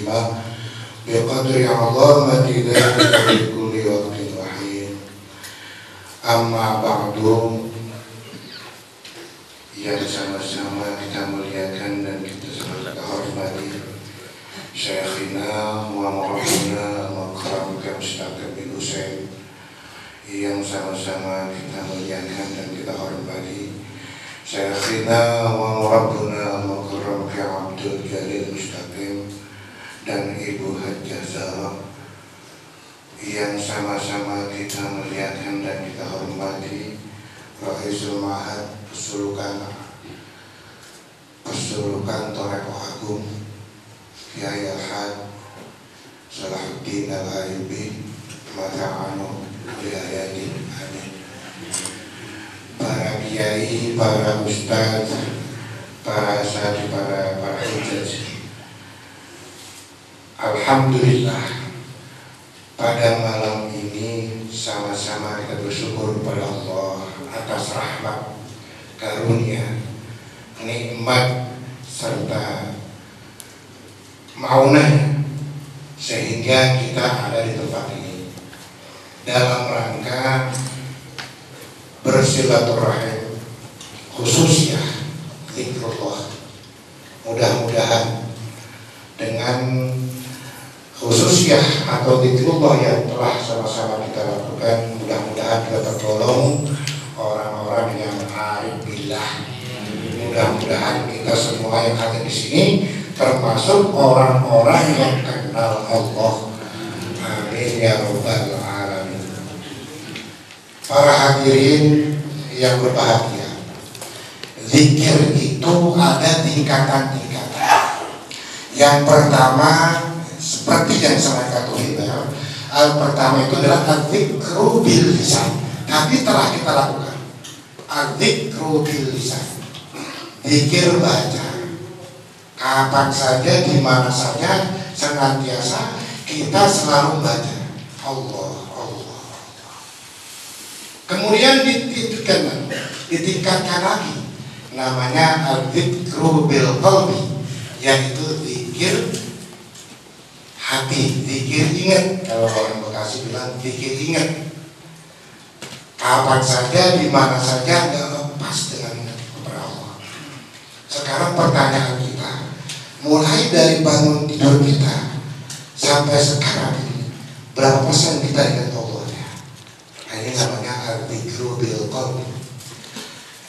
الكريمة بقدر عظمة ذلك في كل وقت وحين. أما بعد, yang sama-sama kita muliakan dan kita selalu hormati Syekhina wa Murabina Makramka Mustaqim bin Husain, yang sama-sama kita muliakan dan kita hormati Syekhina wa Murabina Makramka Abdul Jalil Mustaqim dan Ibu Hajjah Zahra, yang sama-sama kita muliakan dan kita hormati Raisul Ma'had Pesulukan Thorekoh Agung Kiai Al-Had Salahuddin Al-Ayyubi Mata'anu Bihayati. Amin. Para kiai, para ustadz, para asatidz, para hujjaj, alhamdulillah, pada malam ini sama-sama kita bersyukur kepada Allah atas rahmat, karunia, nikmat serta maunah sehingga kita ada di tempat ini dalam rangka bersilaturahim khususnya zikrullah. Mudah-mudahan dengan khususnya atau zikrullah yang telah sama-sama kita lakukan, mudah-mudahan kita tergolong orang-orang yang arif billah. Mudah-mudahan kita semua yang ada di sini termasuk orang-orang yang kenal Allah. Amin ya rabbal alamin. Para hadirin yang berbahagia, zikir itu ada tingkatan-tingkatan. Yang pertama, seperti yang saya katakan, pertama itu adalah adzikru bil lisan. Tapi telah kita lakukan adzikru bil lisan, zikir baca kapan saja, di mana saja, senantiasa kita selalu baca Allah, Allah, Allah. Kemudian ditingkatkan lagi namanya adzikru bil qalbi, yaitu zikir hati, zikir ingat. Kalau orang Bekasi bilang zikir ingat, kapan saja, di mana saja, nggak lepas dengan kepada Allah. Sekarang pertanyaan kita, mulai dari bangun tidur kita sampai sekarang ini, berapa persen kita ingat Allah ya? Ini namanya adzikru bil qalbi.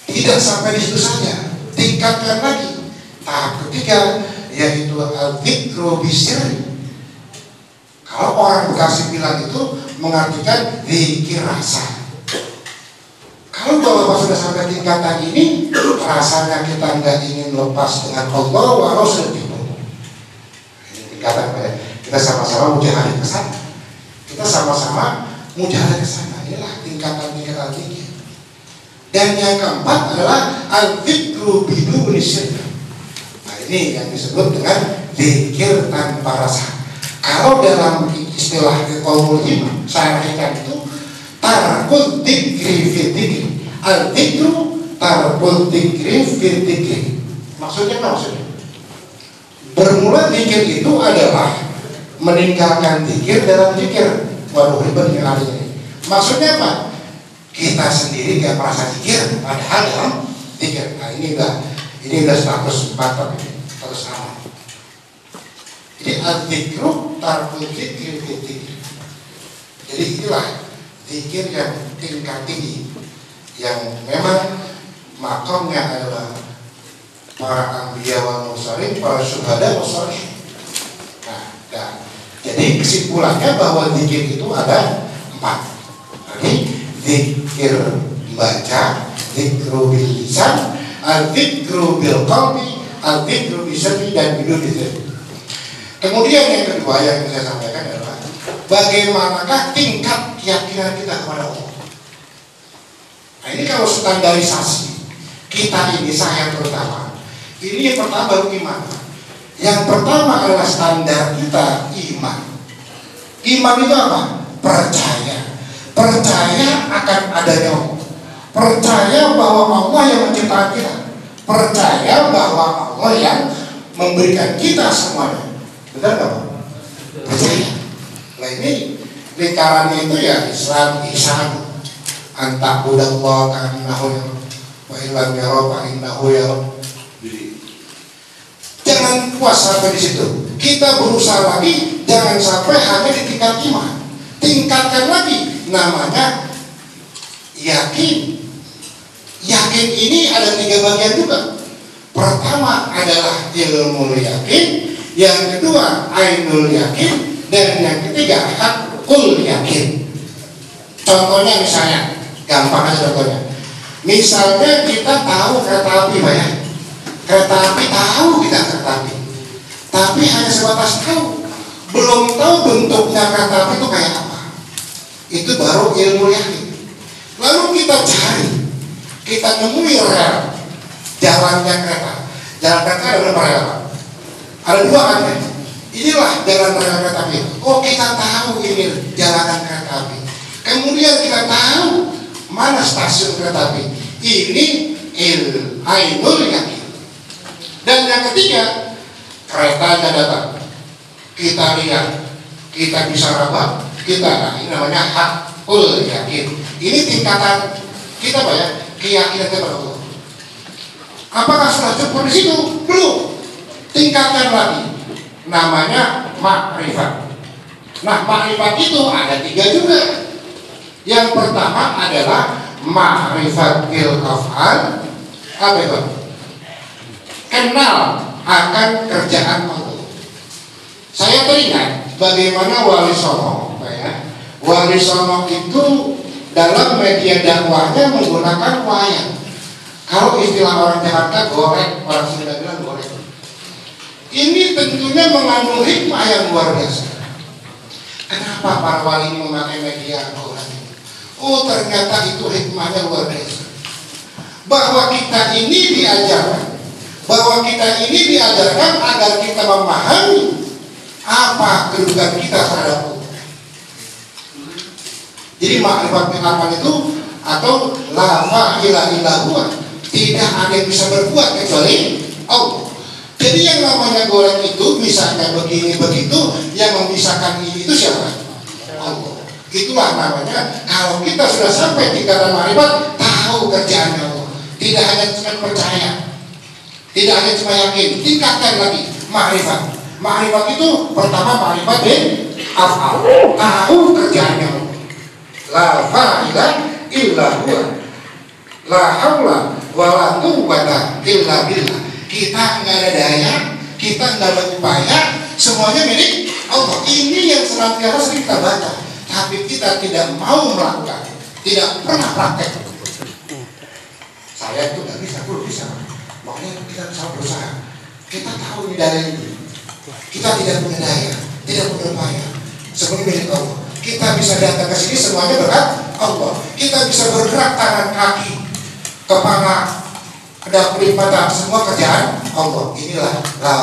Tidak sampai di situ saja, tingkatkan lagi tahap ketiga, yaitu adzikru bisirri. Kalau orang Bekasi bilang itu mengartikan zikir rasa. Kalau Bapak sudah sampai tingkatan ini, rasanya kita nggak ingin lepas dengan Allah wa Rasul. Ini tingkatan kita sama-sama mujahadah ke sana. Kita sama-sama mujahadah ke sana. Inilah tingkatan-tingkatan zikir. Dan yang keempat adalah al-dzikru biduni syirk. Nah, ini yang disebut dengan zikir tanpa rasa. Kalau dalam istilah qaulul himam saya artikan itu tarkul dzikri fi dzikri. Al-dzikru tarkul dzikri fi dzikri. Maksudnya apa maksudnya? Bermula zikir itu adalah meninggalkan zikir dalam zikir. Waduh, ribet yang ada ini. Maksudnya apa? Kita sendiri gak merasa zikir padahal dalam zikir. Nah, ini udah status 4 ini, status sama. Jadi al-dzikru tarkul dzikri fi dzikri. Jadi inilah zikir yang tingkat tinggi, yang memang makamnya adalah para anbiya wal mursalin, para syuhada wal sholihin. Nah, jadi kesimpulannya bahwa zikir itu ada 4. Jadi zikir baca, zikru bil lisan, al-dzikru bil qalbi, al-dzikru bisirri dan bidun dzikri. Kemudian yang kedua yang saya sampaikan adalah bagaimanakah tingkat keyakinan kita kepada Allah. Nah, ini kalau standarisasi kita ini, saya terutama, ini yang pertama baru iman. Yang pertama adalah standar kita iman. Iman itu apa? Percaya. Percaya akan adanya Allah. Percaya bahwa Allah yang menciptakan kita. Percaya bahwa Allah yang memberikan kita semuanya. Benar nggak Pak? Nah ini lingkarannya itu ya Islam, ihsan, antakudallah ka'annahu wa illam yara fa'innahu yara. Jangan puas sampai di situ. Kita berusaha lagi, jangan sampai hanya di tingkat iman. Tingkatkan lagi, namanya yakin. Yakin ini ada 3 bagian juga. Pertama adalah ilmu yakin, yang kedua ainul yakin, dan yang ketiga hakul yakin. Contohnya misalnya, gampang aja contohnya. Misalnya kita tahu kereta api, Pak ya. Kereta api tahu kita kereta api, tapi hanya sebatas tahu, belum tahu bentuknya kereta api itu kayak apa. Itu baru ilmu yakin. Lalu kita cari, kita nemui rel, jalannya kereta. Jalan kereta ada berapa rel? Ada 2 kan? Inilah jalan rel kereta api. Oh, kita tahu ini jalanan kereta api. Kemudian kita tahu mana stasiun kereta api. Ini ainul yakin. Dan yang ketiga, keretanya datang, kita lihat, kita bisa raba, kita, ini namanya hakul yakin. Ini tingkatan kita, Pak ya, keyakinan kepada Allah. Apakah sudah cukup di situ? Belum. Tingkatkan lagi, namanya makrifat. Nah, makrifat itu ada 3 juga. Yang pertama adalah makrifat bil af'al. Apa itu? Kenal akan kerjaan Allah. Saya teringat bagaimana Wali Songo, ya. Wali Songo itu dalam media dakwahnya menggunakan wayang. Kalau istilah orang Jakarta goreng, orang Sunda bilang goreng. Ini tentunya mengandung hikmah yang luar biasa. Kenapa para wali ini memakai media goreng? Oh, ternyata itu hikmahnya luar biasa. Bahwa kita ini diajarkan agar kita memahami apa kedudukan kita terhadap Allah. Jadi makrifat apa itu, atau la ilaha illallah, tidak ada yang bisa berbuat kecuali Allah. Jadi yang namanya goreng itu misalnya begini begitu, yang memisahkan ini itu siapa? Allah. Itulah namanya kalau kita sudah sampai tingkatan makrifat, tahu kerjaannya Allah. Tidak hanya cuma percaya, tidak hanya cuma yakin, tingkatkan lagi makrifat. Makrifat itu pertama makrifat bil af'al, tahu kerjaannya Allah. La ilaha illallah, la haula wala quwwata illa billah. Kita nggak ada daya, kita nggak ada upaya, semuanya milik Allah. Ini yang senantiasa sering kita baca, tapi kita tidak mau melakukan, tidak pernah praktek. Saya itu nggak bisa, belum bisa. Makanya kita bisa berusaha. Kita tahu ini daya ini, kita tidak punya daya, tidak punya upaya, semuanya milik Allah. Kita bisa datang ke sini semuanya berkat Allah. Kita bisa bergerak tangan kaki, kepala, ada kulit mata, semua kerjaan Allah. Inilah la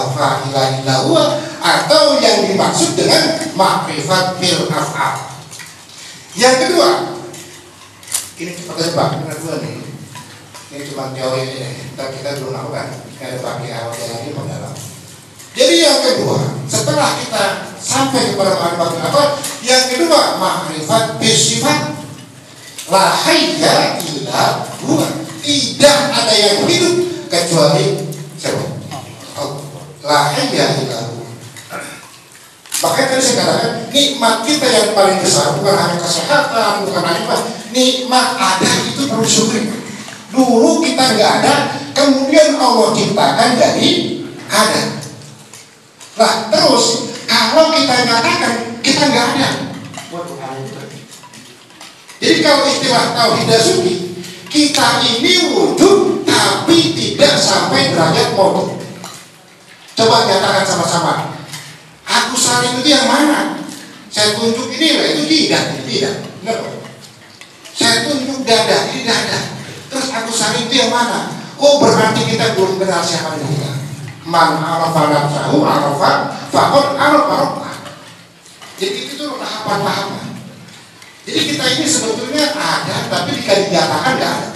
ilaha illallah, atau yang dimaksud dengan makrifat bil af'al. Yang kedua, ini cepat aja Pak, ini dua nih. Ini cuma teori aja, kita belum lakukan. Ada pakai awal lagi mendalam. Jadi yang kedua, setelah kita sampai kepada makrifat bil af'al, yang kedua makrifat bil sifat. La hayya illa huwa. Tidak ada yang hidup kecuali siapa? Allah. La hayya illa huwa. Makanya tadi saya katakan, nikmat kita yang paling besar bukan hanya kesehatan, bukan hanya apa, nikmat ada itu perlu syukur. Dulu kita nggak ada, kemudian Allah ciptakan jadi ada. Nah terus kalau kita nyatakan kita nggak ada, jadi kalau istilah tauhid sufi, kita ini wujud tapi tidak sampai derajat maut. Coba nyatakan sama-sama. Aku saling itu yang mana? Saya tunjuk ini lah, itu tidak. Benar? Saya tunjuk dada, ini dada. Terus aku saling itu yang mana? Oh berarti kita belum kenal siapa kita. Man arafa nafsahu arafa faqad arafa rabbah. Jadi itu tahapan-tahapan. Jadi kita ini sebetulnya ada, tapi jika dinyatakan nggak ada.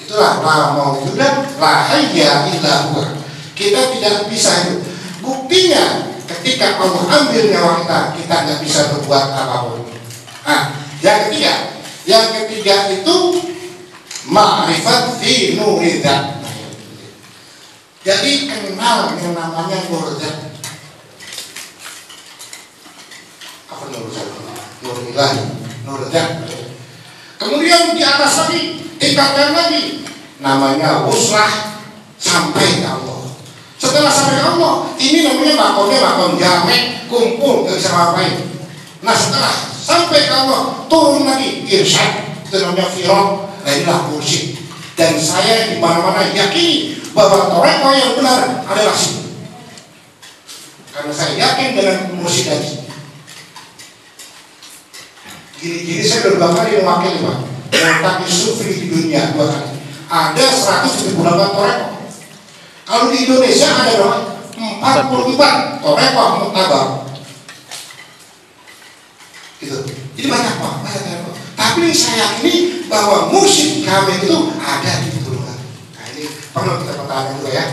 Itulah la maujudan la hayya illa huwa. Kita tidak bisa hidup. Buktinya ketika ketika Allah ambil nyawa kita, kita nggak bisa berbuat apapun. Nah, yang ketiga itu ma'rifat fi nuridzat. Jadi kenal yang namanya nuridzat. Apa nuridzat? Nurillahi, nuridzat. Kemudian di atas lagi, tingkatkan lagi, namanya wuslah, sampai ke Allah. Setelah sampai ke Allah, ini namanya makom jamek, kumpul, gak bisa ngapain. Nah setelah sampai ke Allah, turun lagi irsyad, itu namanya firaq, nah inilah mursyid. Dan saya di mana-mana yakini bahwa thariqah yang benar adalah sini. Karena saya yakin dengan mursyid tadi. Gini-gini saya udah 2 kali mewakili Pak, menentang sufi di dunia 2 kali. Ada 178 thariqah. Kalau di Indonesia ada berapa? 44 thariqah muktabar. Gitu. Jadi banyak Pak, banyak. Tapi saya yakini bahwa mursyid kami itu ada di Peturunan. Nah ini perlu kita pertahankan juga ya.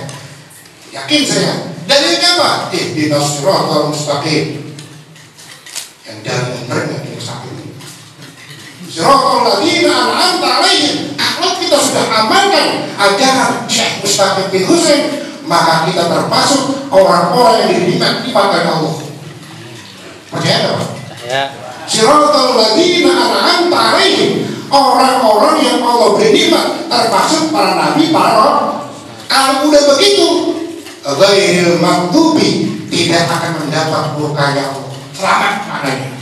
Yakin saya. Dalilnya apa? Ihdinas siratal mustaqim. Yang jalan yang benar yang mustaqim. Siratal ladzina an'amta 'alaihim. Kalau kita sudah amalkan ajaran Syekh Mustaqim bin Husain, maka kita termasuk orang-orang yang dinikmati Allah. Percaya nggak Pak? Ya. Siratal ladzina an'amta 'alaihim, orang-orang yang Allah beri nikmat, termasuk para nabi, para roh. Kalau udah begitu, ghairil maghdubi, tidak akan mendapat murkanya Allah. Selamat maknanya.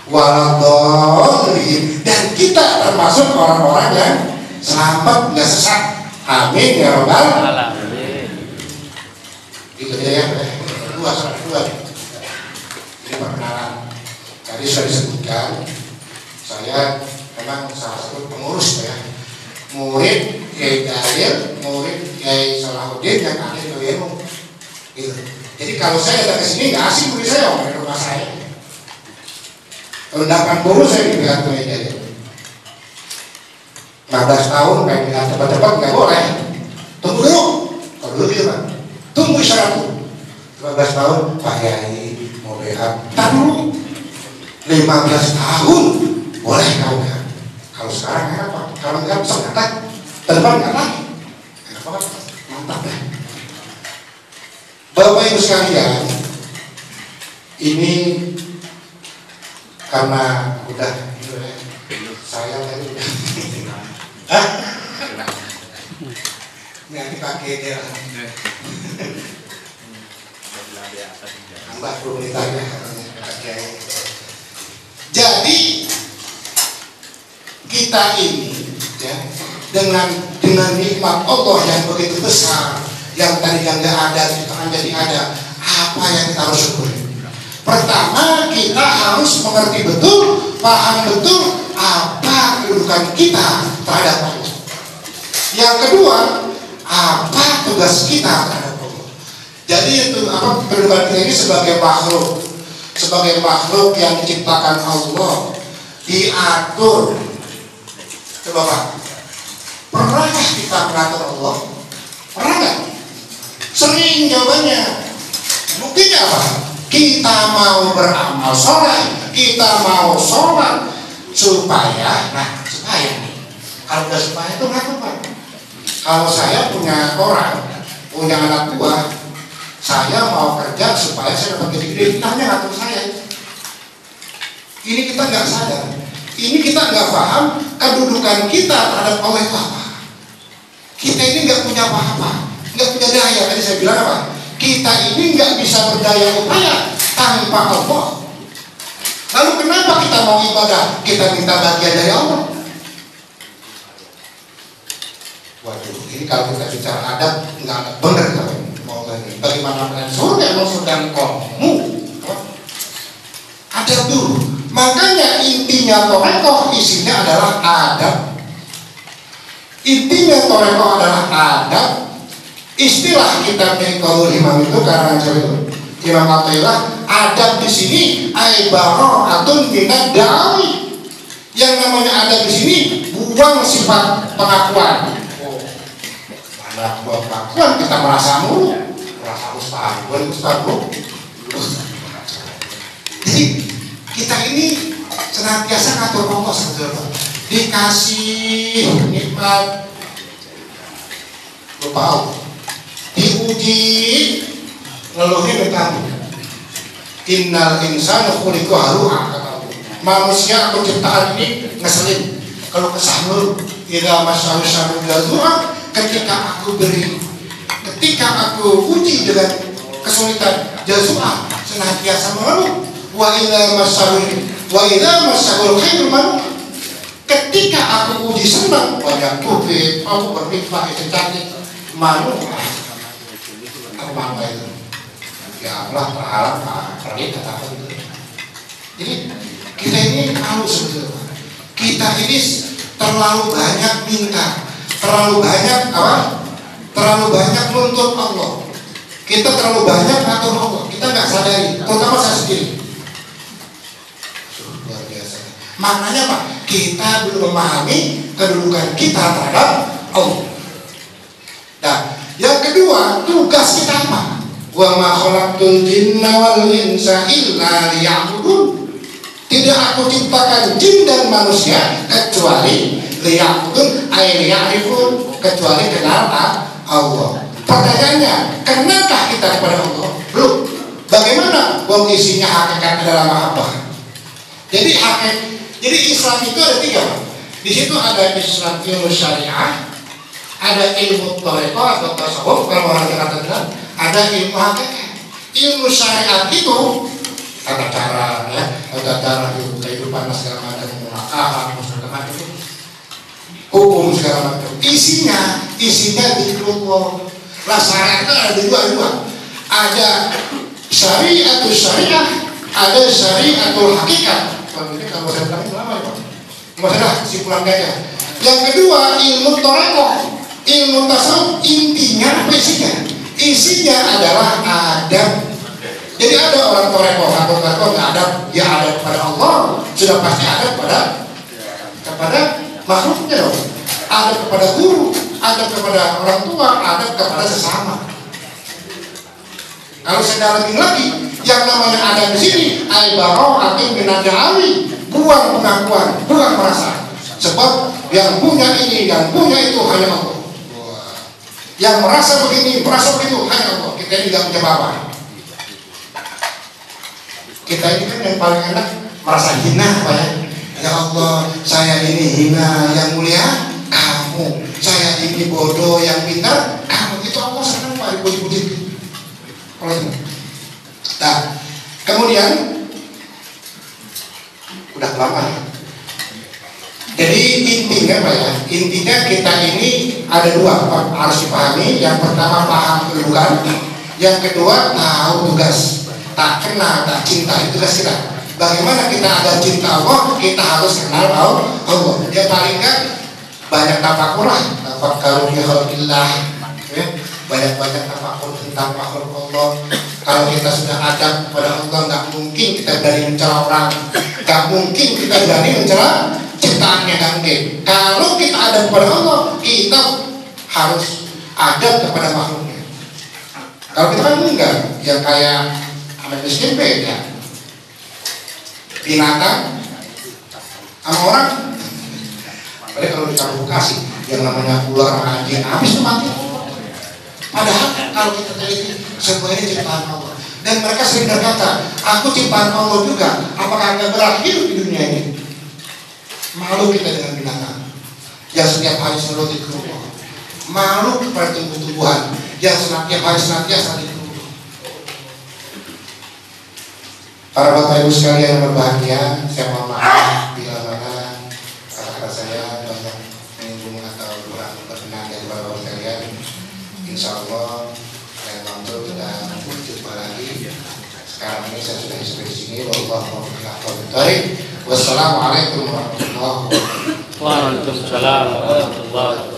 Waladhdallin, dan kita termasuk orang-orang yang selamat, nggak sesat. Amin ya rabbal alamin. Gitu ya. Dua. Ini perkenalan. Tadi sudah disebutkan, saya memang salah satu pengurus ya, murid Kiai Dalil, murid Kiai Salahuddin yang ada di Doyemu. Gitu. Jadi kalau saya datang ke sini nggak asing murid saya, di rumah saya. Undangan guru saya juga Kiai Dalil. 15 tahun kayak bilang cepat-cepat nggak boleh. Tunggu dulu, kalau dulu gitu Pak. Tunggu isyarat dulu. 15 tahun Pak Yai mau behat. Tak dulu. 15 tahun boleh kau kan? Kalau sekarang enak Pak, kalau nggak bisa ngetek, telepon nggak lagi. Enak banget, mantap ya. Bapak Ibu sekalian, ini karena udah saya tadi udah, nanti pakai dia, tambah 10 menit aja pakai. Jadi kita ini ya, dengan nikmat Allah yang begitu besar, yang tadinya nggak ada sekarang jadi ada, apa yang kita harus syukuri? Pertama, kita harus mengerti betul, paham betul apa kedudukan kita terhadap Allah. Yang kedua, apa tugas kita terhadap Allah. Jadi itu apa kedudukan kita ini sebagai makhluk yang diciptakan Allah, diatur. Coba Pak, pernahkah kita mengatur Allah? Pernah nggak? Sering jawabannya. Buktinya apa? Kita mau beramal soleh, kita mau sholat supaya nih. Kalau udah supaya itu ngatur Pak. Kalau saya punya anak buah, saya mau kerja supaya saya dapat gede-gede, hanya ngatur saya. Ini kita nggak sadar. Ini kita nggak paham kedudukan kita terhadap Allah itu apa. Kita ini nggak punya apa-apa, nggak punya daya. Tadi saya bilang apa? Kita ini nggak bisa berdaya upaya tanpa Allah. Lalu kenapa kita mau ibadah? Kita minta bagian dari Allah. Waduh, ini kalau kita bicara adab nggak benar kan? Mau lagi bagaimana dengan surga? Emang surga kamu? Adab dulu. Makanya intinya thariqah isinya adalah adab. Intinya thariqah adalah adab. Istilah kita Qaul Imam itu karena Imam Athaillah, adab di sini aibara'atun minad da'wi. Yang namanya adab di sini buang sifat pengakuan. Mana buat pengakuan kita merasa mulu, merasa ustaz bro. Kita ini senantiasa ngatur Allah sebetulnya. Dikasih nikmat lupa Allah, diuji ngeluhnya bertamu. Innal insana khuliqa halu'a, kata Allah. Manusia atau ciptaan ini ngeselin. Kalau kesah mulu, idza masyahu syarru jazua, ketika aku uji dengan kesulitan, jazua senantiasa mengeluh. Wa idza masyahul khairu manu'a, ketika aku uji senang, banyak kubik, aku berpikir itu cantik, manu'a. Apa itu? Ya Allah, terhalang, pergi kata apa itu. Jadi kita ini malu sebetulnya. Kita ini terlalu banyak minta, terlalu banyak apa? Terlalu banyak nuntut Allah. Kita terlalu banyak ngatur Allah. Kita nggak sadari, terutama saya sendiri. Luar biasa. Maknanya apa? Kita belum memahami kedudukan kita terhadap Allah. Nah, yang kedua, tugas kita apa? Wa ma khalaqtul jinna wal insa illa liya'budun. Tidak aku ciptakan jin dan manusia kecuali liya'budun, ay liya'rifun, kecuali kenal Allah. Pertanyaannya, kenalkah kita kepada Allah? Belum. Bagaimana? Wong isinya hakikat adalah mahabbah. Jadi Islam itu ada tiga. Di situ ada Islam ilmu syariah, ada ilmu thariqah atau tasawuf, kalau orang Jakarta bilang, ada ilmu hakikat. Ilmu syariat itu tata cara, hidup kehidupan segala macam, munakahat segala macam, hukum segala macam. Isinya zikrullah. Lah syariat itu ada dua. Ada syariatul syariah, ada syariatul hakikat. Kalau ini kalau saya bilang lama ya Pak. Masalah kesimpulan aja. Yang kedua ilmu thariqah, ilmu tasawuf. Intinya apa isinya? Isinya adalah adab. Jadi ada orang thariqah atau nggak adab, dia adab kepada Allah, sudah pasti adab kepada makhluknya dong. Adab kepada guru, adab kepada orang tua, adab kepada sesama. Kalau saya dalamin lagi, yang namanya adab di sini, al-bara'atu minad-da'awi, buang pengakuan, buang merasa. Sebab yang punya ini, yang punya itu hanya Allah. Yang merasa begini, merasa begitu hanya Allah. Kita ini tidak punya apa-apa. Kita ini kan yang paling enak merasa hina, Pak ya. Ya Allah, saya ini hina, yang mulia kamu. Saya ini bodoh, yang pintar kamu. Itu Allah senang Pak, dipuji-puji. Nah, kemudian udah lama ya. Jadi intinya Pak ya, intinya kita ini ada dua harus dipahami. Yang pertama paham kedudukan, yang kedua tahu tugas. Tak kenal, tak cinta, itu tugas kita. Bagaimana kita ada cinta Allah, kita harus kenal Allah. Dia paling kan banyak tafakur lah, tafakkaru fi khalqillah, ya. Banyak-banyak tafakur tentang makhluk Allah. Kalau kita sudah adab kepada Allah, nggak mungkin kita berani mencela orang, nggak mungkin kita berani mencela ciptaannya, nggak mungkin. Kalau kita adab kepada Allah, kita harus adab kepada makhluknya. Kalau kita kan enggak, yang kayak anak miskin beda. Binatang sama orang, padahal kalau dicabut kasih, yang namanya ular anjing habis tuh mati. Padahal kalau kita teliti, semuanya ciptaan Allah. Dan mereka sering berkata, aku ciptaan Allah juga. Apakah Anda berakhir di dunia ini? Malu kita dengan binatang yang setiap hari selalu dikerumah. Malu kepada tumbuh-tumbuhan yang senantiasa dikerumah. Para Bapak Ibu sekalian yang berbahagia, saya mohon maaf bila mana kata-kata saya banyak menyinggung atau kurang berkenan dari Bapak sekalian. Insya Allah saya mampu kita jumpa lagi. Sekarang ini saya sudah sampai di sini. Wassalamualaikum warahmatullahi wabarakatuh. Waalaikumsalam warahmatullahi wabarakatuh.